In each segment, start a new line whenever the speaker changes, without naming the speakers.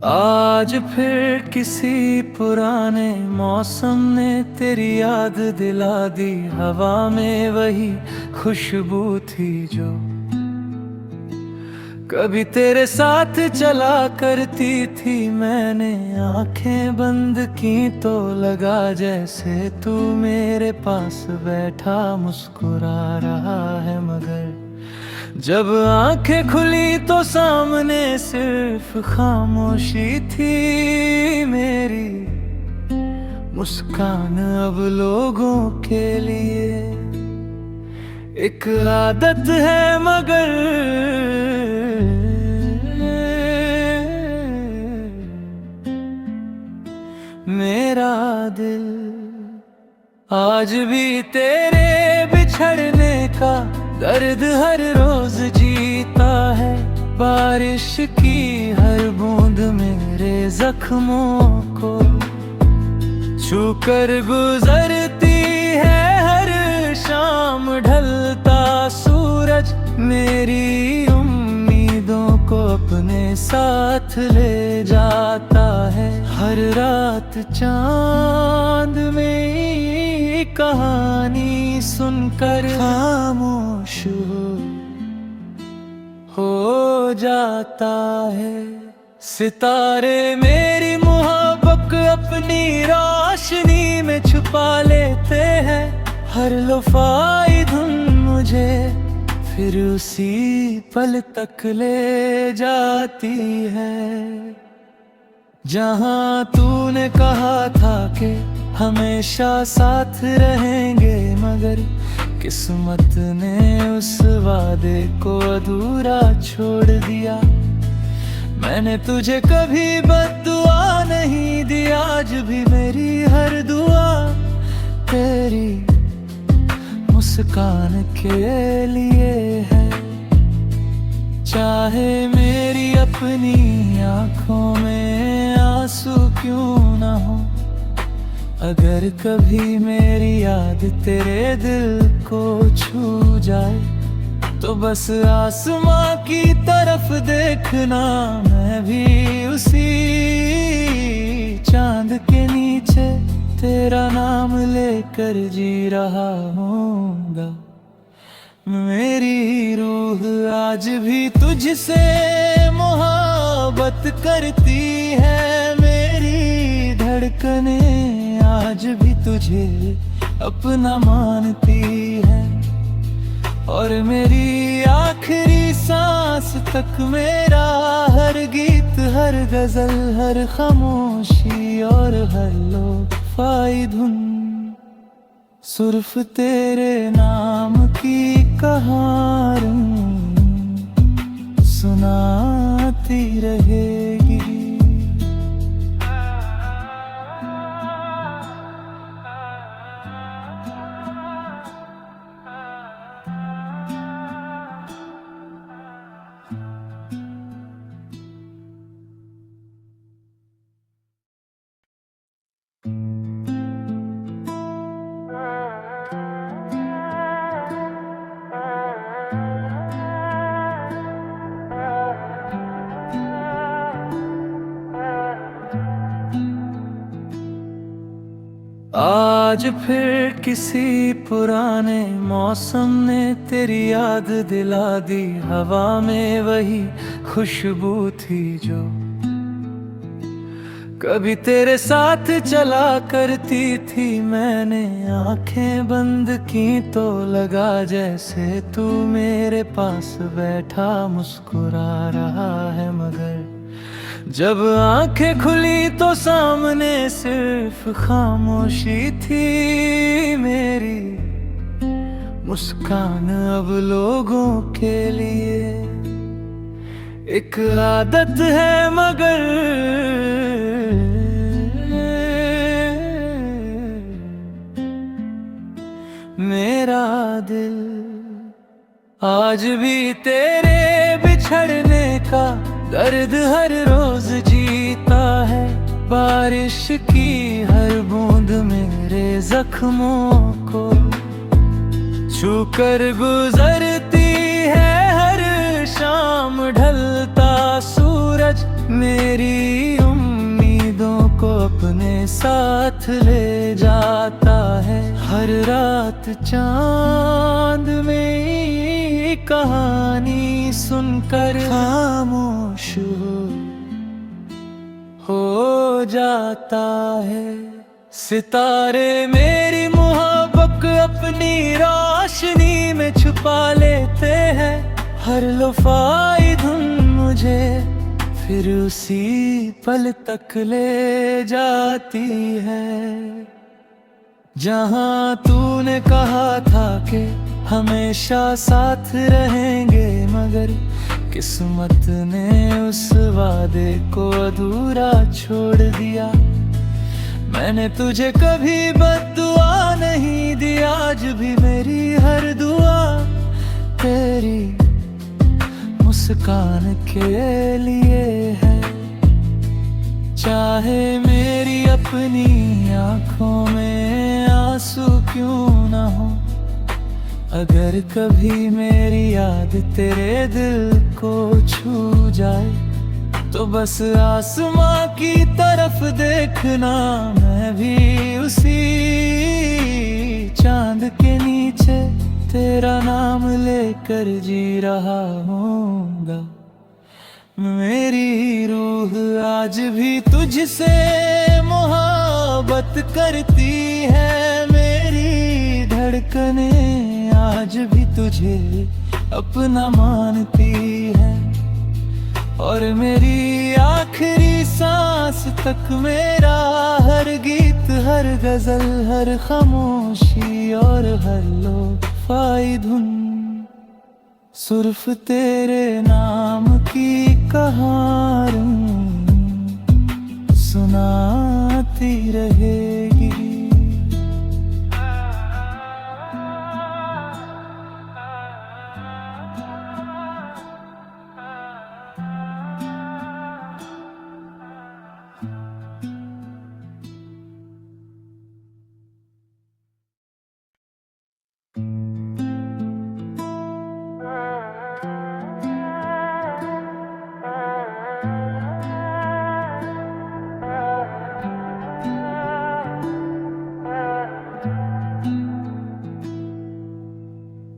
आज फिर किसी पुराने मौसम ने तेरी याद दिला दी। हवा में वही खुशबू थी जो कभी तेरे साथ चला करती थी। मैंने आंखें बंद की तो लगा जैसे तू मेरे पास बैठा मुस्कुरा रहा है, मगर जब आंखें खुली तो सामने सिर्फ खामोशी थी। मेरी मुस्कान अब लोगों के लिए एक आदत है, मगर मेरा दिल आज भी तेरे बिछड़ने का दर्द हर रोज जीता है। बारिश की हर बूंद मेरे जख्मों को छू कर गुजरती है। हर शाम ढलता सूरज मेरी उम्मीदों को अपने साथ ले जाता है। हर रात चांद में कहानी सुनकर खामोश हो जाता है। सितारे मेरी मोहब्बत अपनी रोशनी में छुपा लेते हैं। हर लुफाई धुन मुझे फिर उसी पल तक ले जाती है जहां तूने कहा था कि हमेशा साथ रहेंगे, मगर किस्मत ने उस वादे को अधूरा छोड़ दिया। मैंने तुझे कभी बद्दुआ नहीं दी, आज भी मेरी हर दुआ तेरी मुस्कान के लिए है। चाहे मेरी अपनी आंखों में आंसू क्यों ना हो, अगर कभी मेरी याद तेरे दिल को छू जाए तो बस आसमां की तरफ देखना। मैं भी उसी चांद के नीचे तेरा नाम लेकर जी रहा हूँगा। मेरी रूह आज भी तुझसे मोहब्बत करती है। मेरी धड़कनें आज भी तुझे अपना मानती है, और मेरी आखिरी सांस तक मेरा हर गीत, हर गजल, हर खामोशी और हर लोफाई धुन सिर्फ तेरे नाम की कहानी सुनाती रहेगी। आज फिर किसी पुराने मौसम ने तेरी याद दिला दी। हवा में वही खुशबू थी जो कभी तेरे साथ चला करती थी। मैंने आंखें बंद की तो लगा जैसे तू मेरे पास बैठा मुस्कुरा रहा है, मगर जब आंखें खुली तो सामने सिर्फ खामोशी थी। मेरी मुस्कान अब लोगों के लिए एक आदत है, मगर मेरा दिल आज भी तेरे बिछड़ने का दर्द हर रोज जीता है। बारिश की हर बूंद मेरे जख्मों को छू कर गुजरती है। हर शाम ढलता सूरज सूरज मेरी उम्मीदों को अपने साथ ले जाता है। हर रात चांद में कहानी सुनकर खामोश हो जाता है। सितारे मेरी मोहब्बत अपनी रोशनी में छुपा लेते हैं। हर लुफाई धुन मुझे फिर उसी पल तक ले जाती है जहां तूने कहा था कि हमेशा साथ रहेंगे, मगर किस्मत ने उस वादे को अधूरा छोड़ दिया। मैंने तुझे कभी बद्दुआ नहीं दी, आज भी मेरी हर दुआ तेरी मुस्कान के लिए है। चाहे मेरी अपनी आंखों में आंसू क्यों ना हो, अगर कभी मेरी याद तेरे दिल को छू जाए, तो बस आसमां की तरफ देखना, मैं भी उसी चांद के नीचे तेरा नाम लेकर जी रहा हूँगा। मेरी रूह आज भी तुझसे मोहब्बत करती है, मेरी धड़कनें आज भी तुझे अपना मानती है, और मेरी आखिरी सांस तक मेरा हर गीत, हर गजल, हर खामोशी और हर लोफाई धुन सिर्फ तेरे नाम की कहानी सुनाती रहेगी।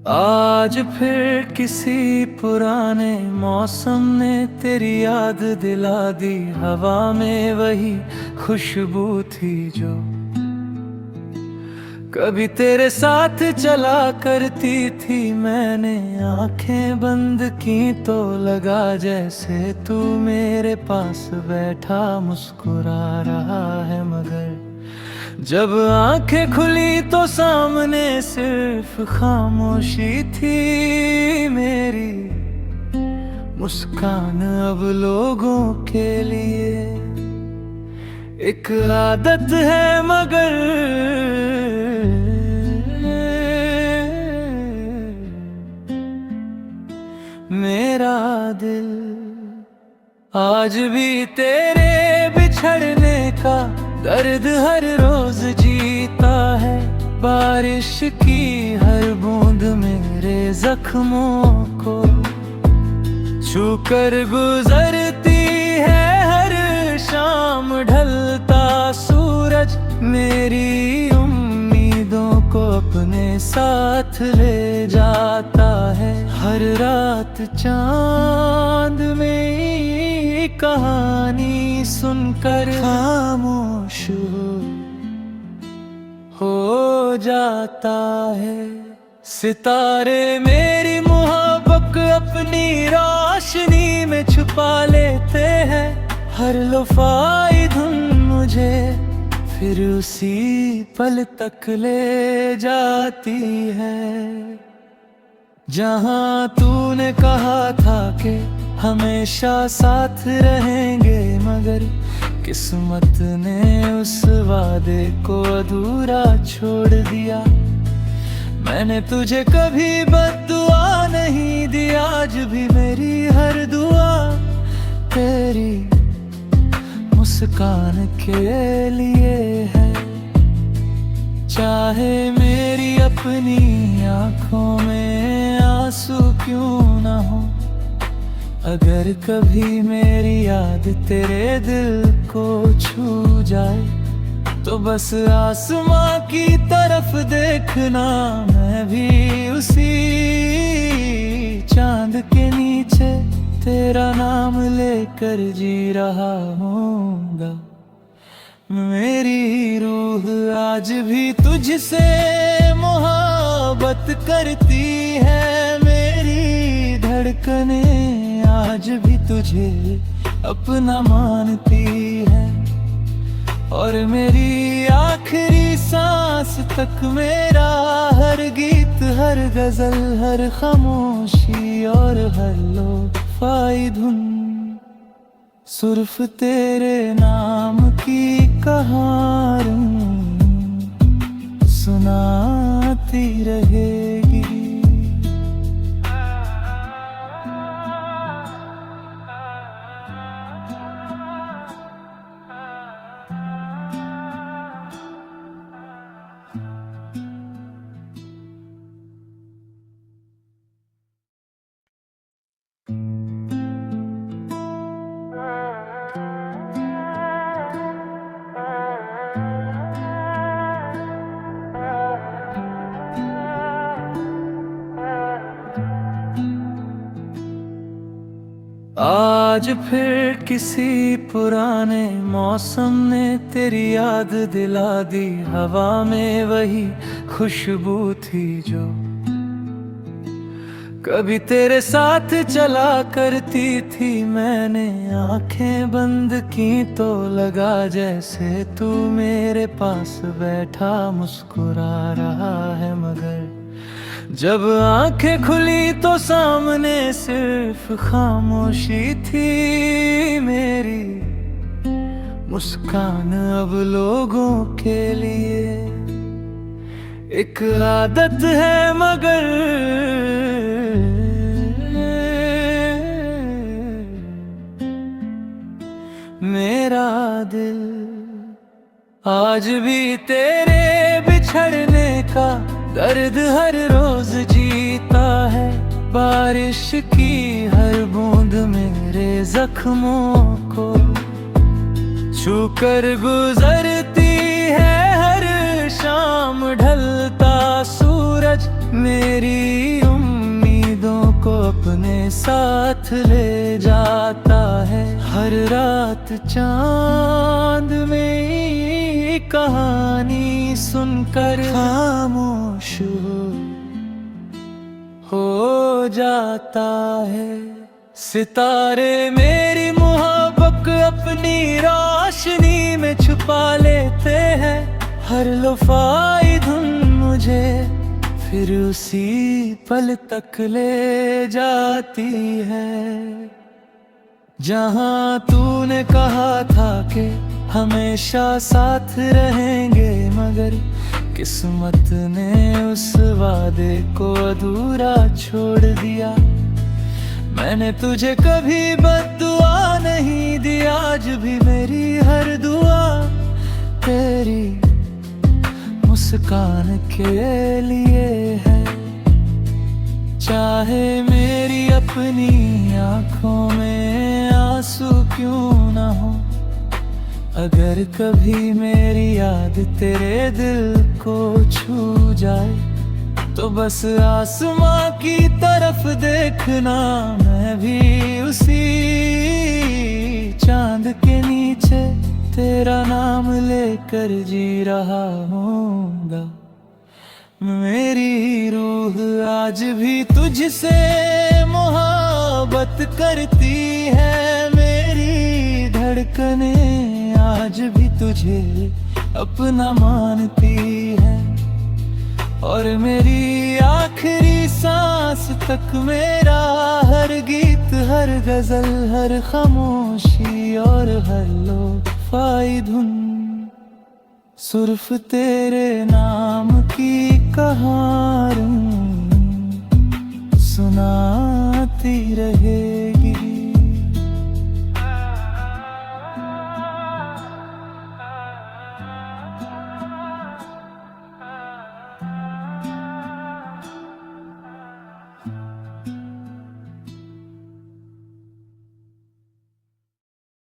आज फिर किसी पुराने मौसम ने तेरी याद दिला दी, हवा में वही खुशबू थी जो कभी तेरे साथ चला करती थी। मैंने आंखें बंद की तो लगा जैसे तू मेरे पास बैठा मुस्कुरा रहा है, मगर जब आंखें खुली तो सामने सिर्फ खामोशी थी। मेरी मुस्कान अब लोगों के लिए एक आदत है, मगर मेरा दिल आज भी तेरे बिछड़ने का दर्द हर रोज जीता है। बारिश की हर बूंद मेरे जख्मों को छूकर गुजरती है। हर शाम ढलता सूरज मेरी उम्मीदों को अपने साथ ले जाता है। हर रात चांद में कहानी सुनकर खामोश हो जाता है। सितारे मेरी मोहब्बत अपनी रोशनी में छुपा लेते हैं। हर लुफाई धुन मुझे फिर उसी पल तक ले जाती है जहां तूने कहा था कि हमेशा साथ रहेंगे, मगर किस्मत ने उस वादे को अधूरा छोड़ दिया। मैंने तुझे कभी बद्दुआ नहीं दी, आज भी मेरी हर दुआ तेरी मुस्कान के लिए है। चाहे मेरी अपनी आंखों में आंसू क्यों ना हो, अगर कभी मेरी याद तेरे दिल को छू जाए तो बस आसमां की तरफ देखना, मैं भी उसी चांद के नीचे तेरा नाम लेकर जी रहा हूँगा। मेरी रूह आज भी तुझसे मोहब्बत करती है, मेरी धड़कनें आज भी तुझे अपना मानती है, और मेरी आखिरी सांस तक मेरा हर गीत, हर गजल, हर खामोशी और हर लो-फाई धुन सिर्फ तेरे नाम की कहानी सुनाती रहेगी। आज फिर किसी पुराने मौसम ने तेरी याद दिला दी, हवा में वही खुशबू थी जो कभी तेरे साथ चला करती थी। मैंने आंखें बंद की तो लगा जैसे तू मेरे पास बैठा मुस्कुरा रहा है, मगर जब आंखें खुली तो सामने सिर्फ खामोशी थी। मेरी मुस्कान अब लोगों के लिए एक आदत है, मगर मेरा दिल आज भी तेरे बिछड़ने का दर्द हर रोज जीता है। बारिश की हर बूंद मेरे जख्मों को छू कर गुजरती है, हर शाम ढलता सूरज मेरी उम्मीदों को अपने साथ ले जाता है। हर रात चांद में कहानी सुनकर खामोश हो जाता है। सितारे मेरी मोहब्बत अपनी रोशनी में छुपा लेते हैं, हर लो-फाई धुन मुझे फिर उसी पल तक ले जाती है जहां तूने कहा था कि हमेशा साथ रहेंगे, मगर किस्मत ने उस वादे को अधूरा छोड़ दिया। मैंने तुझे कभी बद्दुआ नहीं दी, आज भी मेरी हर दुआ तेरी मुस्कान के लिए है। चाहे मेरी अपनी आंखों में आंसू क्यों ना हो, अगर कभी मेरी याद तेरे दिल को छू जाए तो बस आसमां की तरफ देखना, मैं भी उसी चांद के नीचे तेरा नाम लेकर जी रहा हूँगा। मेरी रूह आज भी तुझसे मोहब्बत करती है, मेरी धड़कनें आज भी तुझे अपना मानती है, और मेरी आखिरी सांस तक मेरा हर गीत, हर गजल, हर खामोशी और हर लो-फाई धुन सिर्फ तेरे नाम की कहानी सुनाती रहे।